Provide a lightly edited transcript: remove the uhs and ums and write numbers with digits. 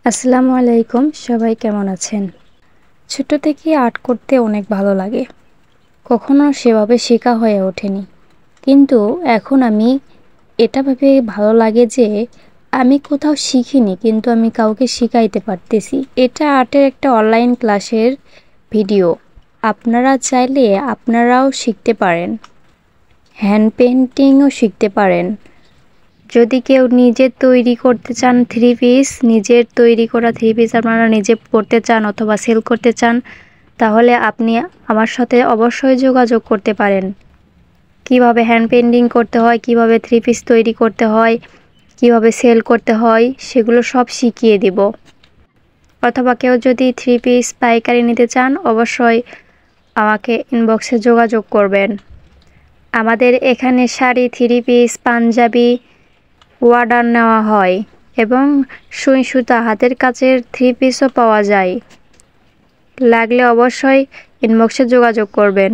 আসসালামু আলাইকুম, সবাই কেমন আছেন? ছোট থেকে আর্ট করতে অনেক ভালো লাগে। কখনো সেভাবে শেখা হয়ে ওঠেনি। কিন্তু এখন আমি এটা ভেবে ভালো লাগে যে আমি কোথাও শিখিনি, কিন্তু আমি কাউকে শিখাইতে পারতেছি। এটা আর্টের একটা অনলাইন ক্লাসের ভিডিও। আপনারা চাইলে আপনারাও শিখতে পারেন। হ্যান্ড পেইন্টিংও শিখতে পারেন। যদি কেউ নিজে তৈরি করতে চান নিজের তৈরি করা থ্রি পিস আপনারা নিজে পড়তে চান অথবা সেল করতে চান, তাহলে আপনি আমার সাথে অবশ্যই যোগাযোগ করতে পারেন। কিভাবে হ্যান্ড পেইন্টিং করতে হয়, কিভাবে থ্রি পিস তৈরি করতে হয়, কিভাবে সেল করতে হয়, সেগুলো সব শিখিয়ে দিব। অথবা কেউ যদি থ্রি পিস পাইকারি নিতে চান, অবশ্যই আমাকে ইনবক্সে যোগাযোগ করবেন। আমাদের এখানে sari, three piece, panjabi order নেওয়া হয় এবং সুই সুতা হাতের কাছের থ্রি পিসও পাওয়া যায়। লাগলে অবশ্যই ইনবক্সে যোগাযোগ করবেন।